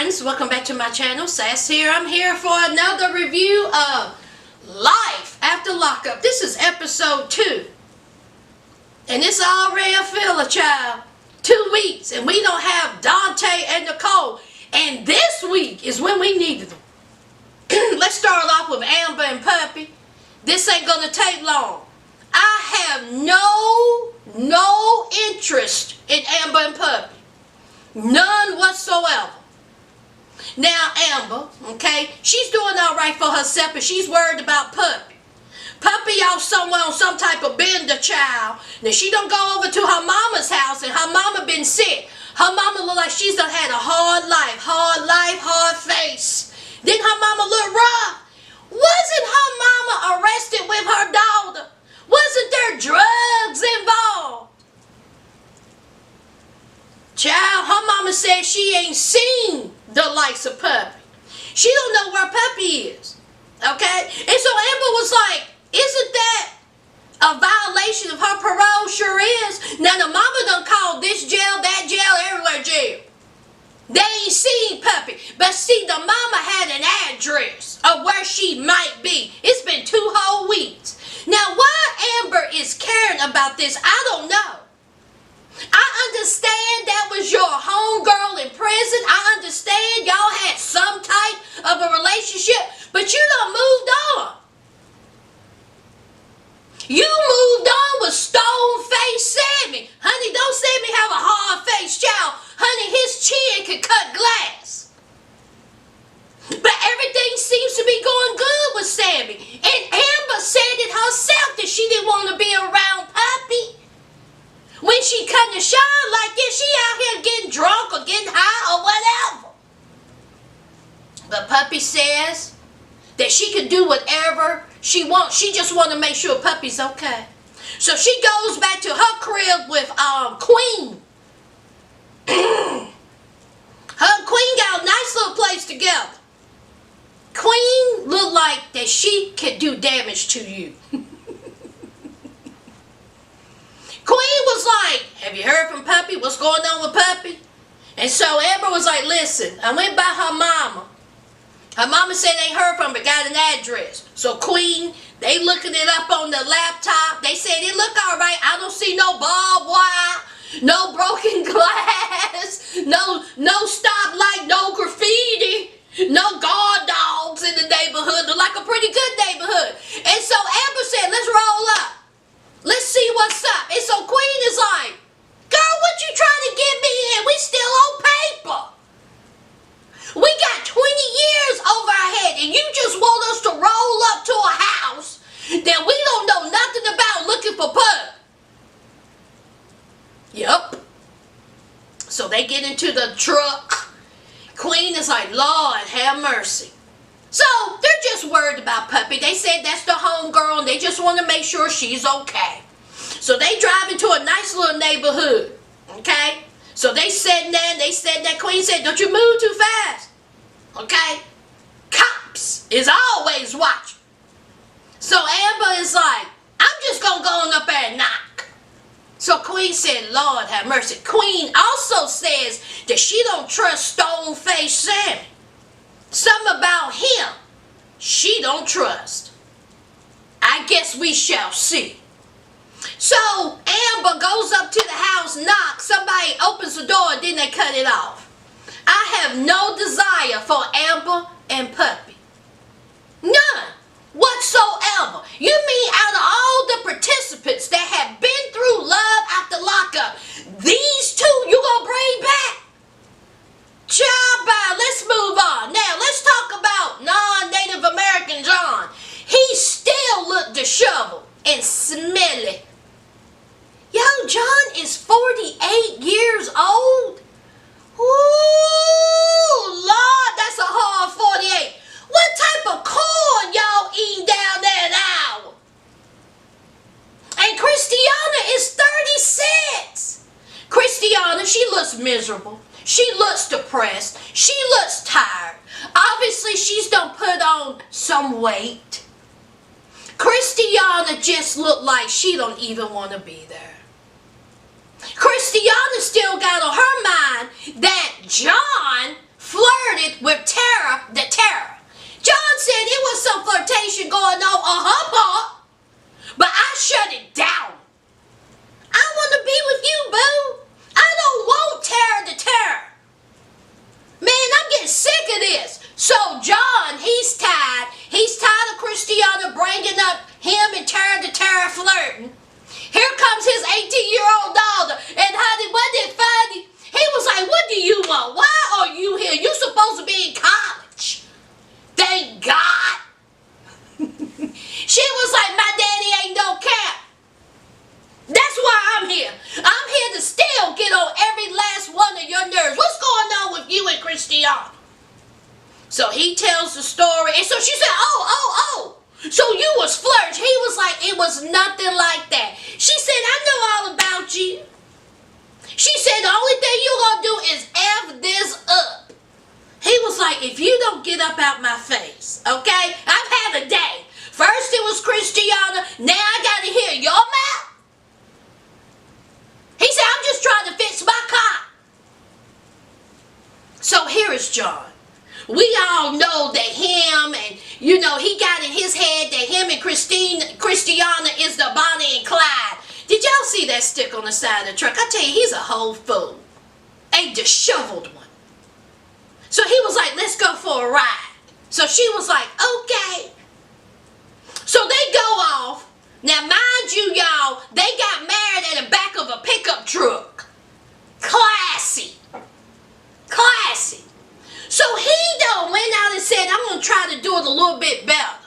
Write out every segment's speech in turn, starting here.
friends, welcome back to my channel. Sass here. I'm here for another review of Life After Lockup. This is episode 2. And it's already a filler, child. 2 weeks and we don't have Dante and Nicole. And this week is when we needed them. Let's start off with Amber and Puppy. This ain't gonna take long. I have no interest in Amber and Puppy. None whatsoever. Now Amber, okay, she's doing alright for herself, but she's worried about Puppy. Puppy out somewhere on some type of bender, child. Now she don't go over to her mama's house and her mama been sick. Her mama look like she's done had a hard life, hard face. Then her mama look rough. Wasn't her mama arrested with her daughter? Wasn't there drugs involved? Child, her mama said she ain't seen the likes of Puppy. She don't know where Puppy is. Okay? And so Amber was like, isn't that a violation of her parole? Sure is. Now the mama done called this jail, that jail, everywhere jail. They ain't seen Puppy. But see, the mama had an address of where she might be. It's been 2 whole weeks. Now why Amber is caring about this, I don't know. I understand that was your homegirl in prison. I understand y'all had some type of a relationship, but you done moved on. You moved on with Stone-Faced Sammy. Honey, don't Sammy have a hard face, child. Honey, his chin can cut glass. But everything seems to be going good with Sammy. And Amber said it herself that she didn't want to be around Puppy. When she cutting the shine like this, she out here getting drunk or getting high or whatever. But Puppy says that she can do whatever she wants. She just want to make sure Puppy's okay. So she goes back to her crib with Queen. Her and Queen got a nice little place together. Queen looked like that she could do damage to you. Queen was like, have you heard from Puppy? What's going on with Puppy? And so Amber was like, listen, I went by her mama. Her mama said they heard from her, but got an address. So Queen, they looking it up on the laptop. They said it look all right. I don't see no barbed wire, no broken glass, no stoplight, no graffiti, no guard dogs in the neighborhood. Look like a pretty good neighborhood. And so Amber said, let's roll up. Let's see what's up. And so Queen is like, girl, what you trying to get me in? We still on paper. We got 20 years over our head and you just want us to roll up to a house that we don't know nothing about looking for Pup. Yep. So they get into the truck. Queen is like, Lord, have mercy. So they're just worried about Puppy. They said that's the homegirl and they just want to make sure she's okay. So they drive into a nice little neighborhood. Okay? So they sitting there and they said that Queen said, don't you move too fast. Okay? Cops is always watching. So Amber is like, I'm just going to go on up there and knock. So Queen said, Lord have mercy. Queen also says that she don't trust Stone-Faced Sammy. Something about him she don't trust. I guess we shall see. So Amber goes up to the house, knocks, somebody opens the door and then they cut it off. I have no desire for Amber and Puppy. None whatsoever. You mean out of all the participants that have been through Love After Lockup, these two you gonna bring back? Child, bye. Let's move on. Now, let's talk about non-Native American John. He still looked disheveled and smelly. Yo, John is 48 years old. Ooh, Lord, that's a hard 48. What type of corn y'all eating down there now? And Kristiana is 36. Kristiana, she looks miserable. She looks depressed. She looks tired. Obviously, she's done put on some weight. Kristiana just looked like she don't even want to be there. Kristiana still got on her mind that John flirted with Tara the Terror. John said it was some flirtation going on her part, but I shut it down. I want to be with you, boo. I don't want Tara the Terror. Man, I'm getting sick of this. So John, he's tired. He's tired of Kristiana bringing up him and Tara the Terror flirting. Here comes his 18-year-old daughter. And honey, wasn't it funny? He was like, what do you want? Why are you here? You're supposed to be in college. Thank God. She was like, my daddy ain't no cap. That's why I'm here. I'm here to still get on every last one of your nerves. What's going on with you and Kristiana? So he tells the story. And so she said, oh. So you was flirting. He was like, it was nothing like that. She said, I know all about you. She said, the only thing you're going to do is F this up. He was like, if you don't get up out my face, okay? I've had a day. First it was Kristiana. Now I got to hear your mouth. He said, I'm just trying to fix my car. So here is John. We all know that him and, he got in his head that him and Kristiana is the Bonnie and Clyde. Did y'all see that stick on the side of the truck? I tell you, he's a whole fool. A disheveled one. So he was like, let's go for a ride. So she was like, okay. So they go off. Now, mind you, y'all, they got married in the back of a pickup truck. Classy. Classy. So he done went out and said, I'm going to try to do it a little bit better.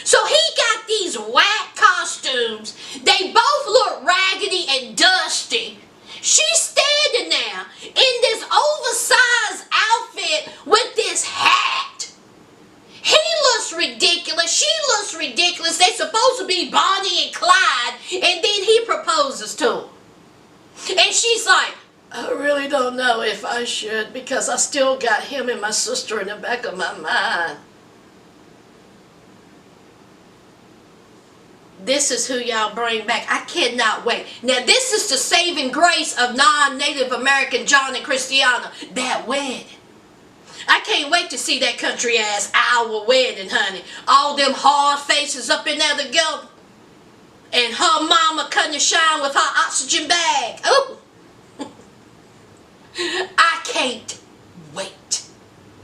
So he got these whack costumes. They both look raggedy and dusty. She's standing there in this oversized outfit with this hat. He looks ridiculous. She looks ridiculous. They're supposed to be Bonnie and Clyde. And then he proposes to her. And she's like, I really don't know if I should because I still got him and my sister in the back of my mind. This is who y'all bring back. I cannot wait. Now this is the saving grace of non-Native American John and Kristiana. That wedding. I can't wait to see that country ass Iowa wedding, honey. All them hard faces up in there together. And her mama cutting the shine with her oxygen bag. Ooh. I can't wait.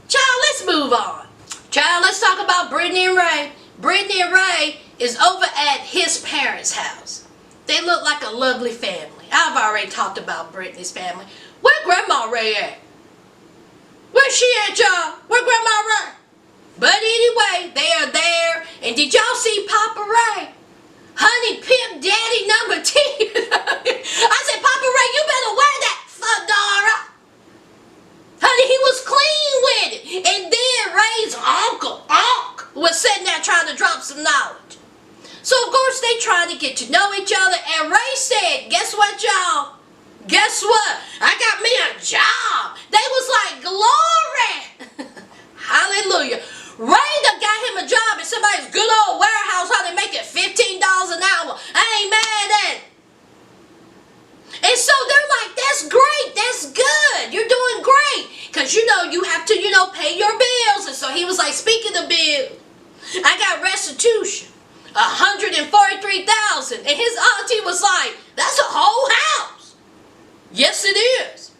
Child, let's move on. Child, let's talk about Brittany and Ray. Brittany and Ray is over at his parents' house. They look like a lovely family. I've already talked about Brittany's family. Where Grandma Ray at? Where's she at, y'all? Where Grandma Ray? But anyway, they are there. And did y'all see Papa Ray? Honey, pimp daddy number 10. I said, Papa Ray, you better wear that, Fedora. Honey, he was clean with it. And then Ray's uncle, was sitting there trying to drop some knowledge. So, of course, they trying to get to know each other. And Ray said, guess what, y'all? Guess what? I got me a job. They was like, glory. Hallelujah. Ray done got him a job in somebody's good old warehouse. How they make it $15 an hour. I ain't mad at it. And so they're like, that's great. That's good. You're doing great. Because, you have to, pay your bills. And so he was like, speaking of bills, I got restitution. $143,000. And his auntie was like, that's a whole house. Yes, it is.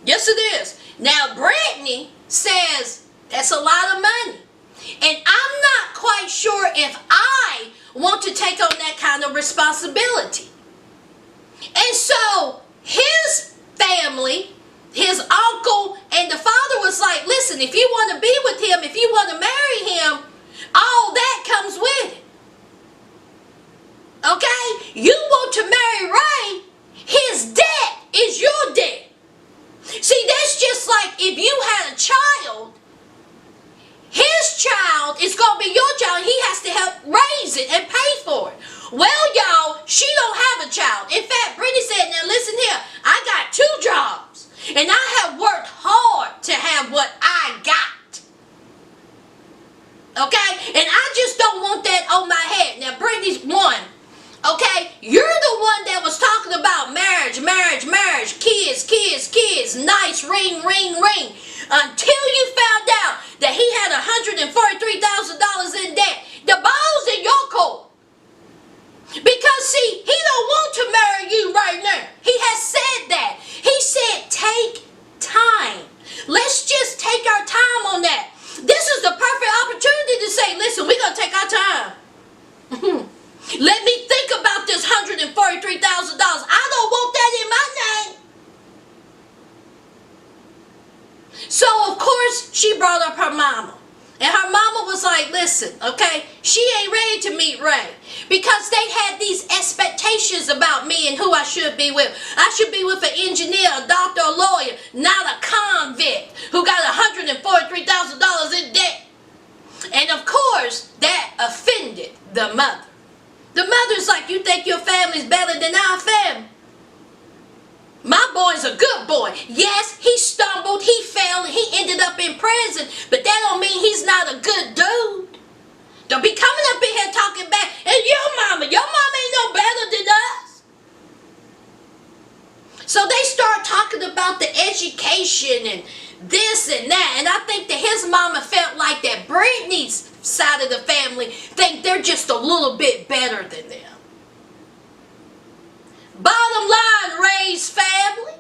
Yes, it is. Now, Brittany says that's a lot of money. And I'm not quite sure if I want to take on that kind of responsibility. And so his family, his uncle and the father was like, listen, if you want to be with him, if you want to marry him, all that comes with it. Okay? You want to marry Ray, his debt is your debt. See, that's just like if you had a child, his child is going to be your child. He has to help raise it and pay for it. Well, y'all, she don't have a child. In fact, Brittany said, now listen here, I got 2 jobs. And I have worked hard to have what I got. Okay? And I just don't want that on my head. Now, Brittany's one. Okay? You're the one that was talking about marriage, kids, nice, ring. until you found out that he had $143,000 in debt. The ball's in your court. Because see, he don't want to marry you right now. He has said that. He said take time. Let's just take our time on that. This is the perfect opportunity to say, listen, we're going to take our time. Let me think about this $143,000. I don't want that in my name. So, of course, she brought up her mama. And her mama was like, listen, okay, she ain't ready to meet Ray. Because they had these expectations about me and who I should be with. I should be with an engineer, a doctor, a lawyer, not a convict who got $143,000 in debt. And of course, that offended the mother. The mother's like, you think your family's better than our family? My boy's a good boy. Yes, he stumbled, he fell, and he ended up in prison. But that don't mean he's not a good dude. Don't be coming up in here talking back. And your mama ain't no better than us. So they start talking about the education and this and that. And I think that his mama felt like that Brittany's side of the family think they're just a little bit better than them. Bottom line, Ray's family,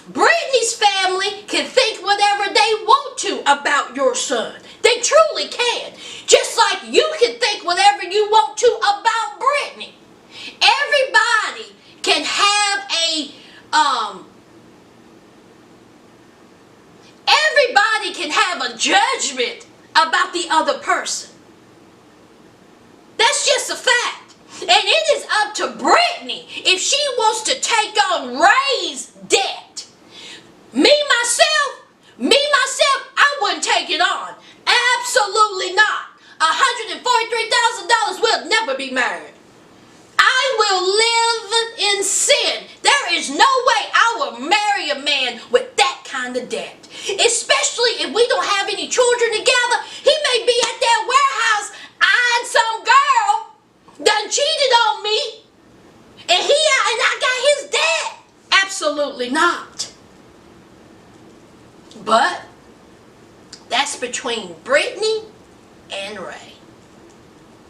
Brittany's family can think whatever they want to about your son. They truly can. Just like you can think whatever you want to about Brittany. Everybody can have everybody can have a judgment about the other person. That's just a fact. And it is up to Brittany if she wants to take on Ray's debt. Me, myself, I wouldn't take it on. Absolutely not. $143,000 will never be married. I will live in sin. There is no way I will marry a man with that kind of debt. Especially if we don't have any children together. He may be at that warehouse eyeing some girl done cheated on me, and I got his debt. Absolutely not. But that's between Brittany and Ray.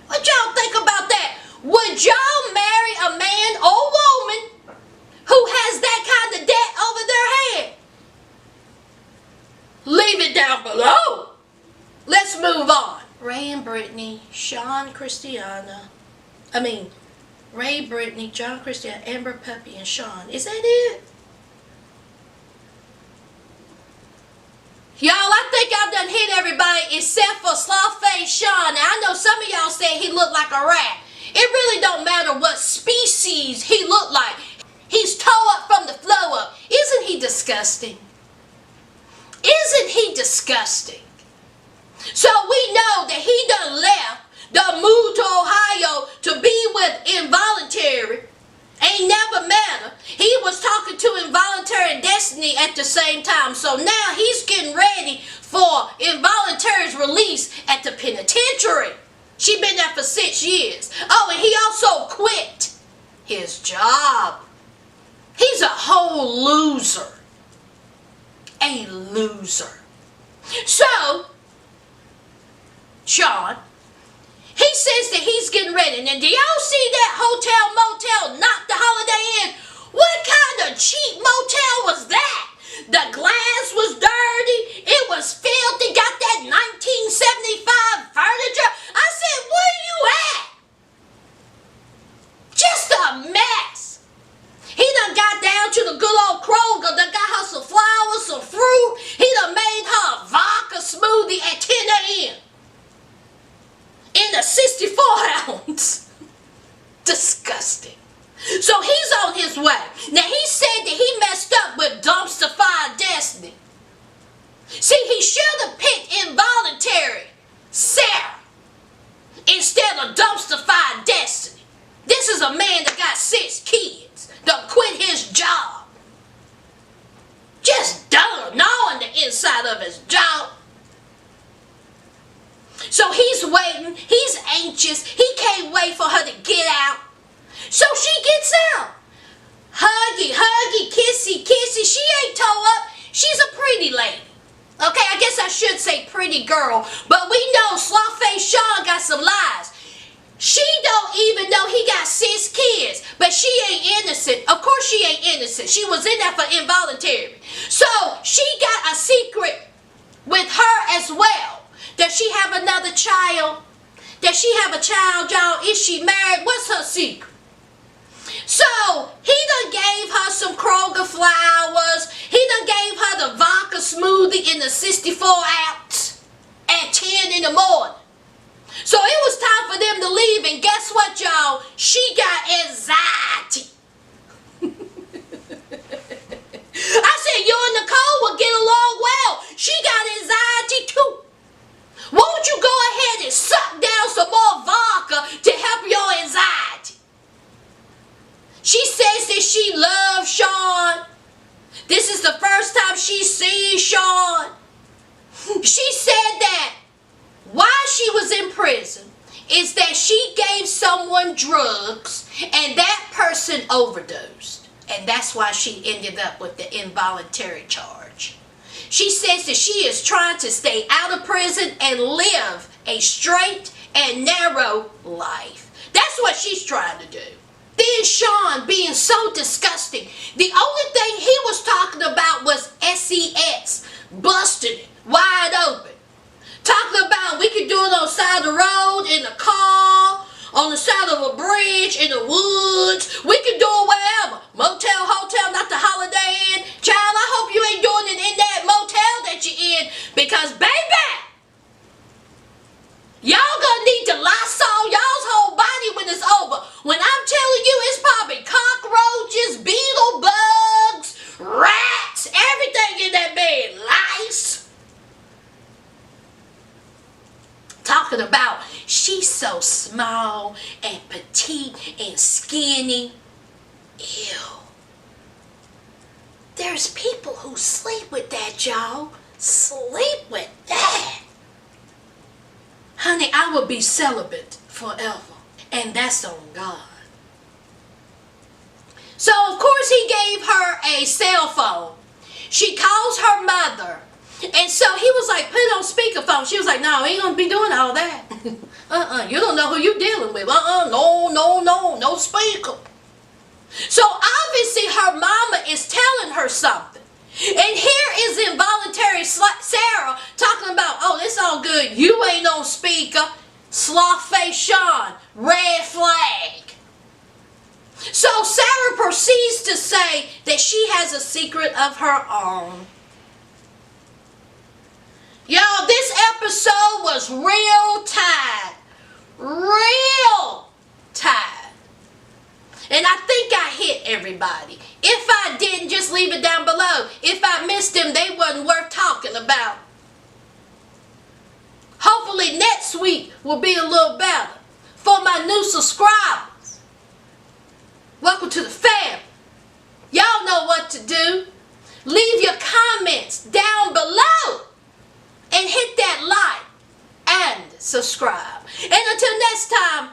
What y'all think about that? Would y'all marry a man or woman who has that kind of debt over their head? Leave it down below. Let's move on. Ray and Brittany, Sean, Kristiana. Ray, Brittany, John, Kristiana, Amber, Puppy, and Sean. Is that it? Y'all, I think I've done hit everybody except for Sloth-Faced Sean. Now, I know some of y'all said he looked like a rat. It really don't matter what species he looked like. He's toe up from the flow up. Isn't he disgusting? Isn't he disgusting? So we know that he done left, done moved to Ohio to be with Involuntary. Ain't never met her. He was talking to Involuntary and Destiny at the same time. So now he's getting ready for Involuntary's release at the penitentiary. She been there for 6 years. Oh, and he also quit his job. He's a whole loser. A loser. So, Sean, he says that he's getting ready. Now, do y'all see that hotel motel, not the Holiday Inn? What kind of cheap motel was that? The glass was dirty. It was filthy. Got that 1975 furniture. I said, where you at? Just a mess. He done got down to the good old Kroger. Done got her some flowers, some fruit. He done made her a vodka smoothie at 10 a.m. in a 64 ounce. Disgusting. So he's on his way. Now he said that he messed up with Dumpster Fire Destiny. See, he should have picked Involuntary Sarah instead of Dumpster Fire Destiny. This is a man that got 6 kids. Done quit his job. Just done gnawing the inside of his job. So he's waiting. He's anxious. He can't wait for her to get out. So she gets out. Huggy, huggy, kissy, kissy. She ain't toe up. She's a pretty lady. I should say pretty girl, but we know Sloth-Face Sean got some lies. She don't even know he got 6 kids, but she ain't innocent. Of course she ain't innocent. She was in there for involuntary. So she got a secret with her as well. Does she have another child? Does she have a child, y'all? Is she married? What's her secret? So he done gave her some Kroger flowers. He done gave her the vodka smoothie in the 64 ounce at 10 in the morning. So it was time for them to leave, and guess what, y'all? She got anxiety. I said, you and Nicole will get along well. She got anxiety too. Won't you go ahead and suck down some more vodka to help your anxiety? She says that she loves Sean. This is the first time she's seen Sean. She said that while she was in prison is that she gave someone drugs and that person overdosed. And that's why she ended up with the involuntary charge. She says that she is trying to stay out of prison and live a straight and narrow life. That's what she's trying to do. Then Sean being so disgusting. The only thing he was talking about was sex. Busted it wide open. Talking about we could do it on the side of the road, in the car, on the side of a bridge, in the woods. We could do it wherever. Motel, hotel, not the Holiday Inn. Child, I hope you ain't doing it in that motel that you're in. Because, baby, y'all gonna need to Lysol y'all's whole body when it's over. When I'm telling you, it's probably cockroaches, beetle bugs, rats, everything in that bed. Lice. Talking about she's so small and petite and skinny. Ew. There's people who sleep with that, y'all. Sleep with that. Honey, I will be celibate forever. And that's on God. So, of course, he gave her a cell phone. She calls her mother. And so he was like, put it on speakerphone. She was like, no, I ain't going to be doing all that. You don't know who you're dealing with. No speaker. So obviously her mama is telling her something. And here is involuntary Sarah talking about, oh, it's all good. You ain't on speaker. Sloth-Face Sean. Red flag. So Sarah proceeds to say that she has a secret of her own. Y'all, this episode was real tight. Real tight. And I think I hit everybody. If I didn't, just leave it down below. If I missed them, they wasn't worth talking about. Hopefully next week will be a little better. For my new subscribers, welcome to the family. Y'all know what to do. Leave your comments down below. And hit that like and subscribe. And until next time,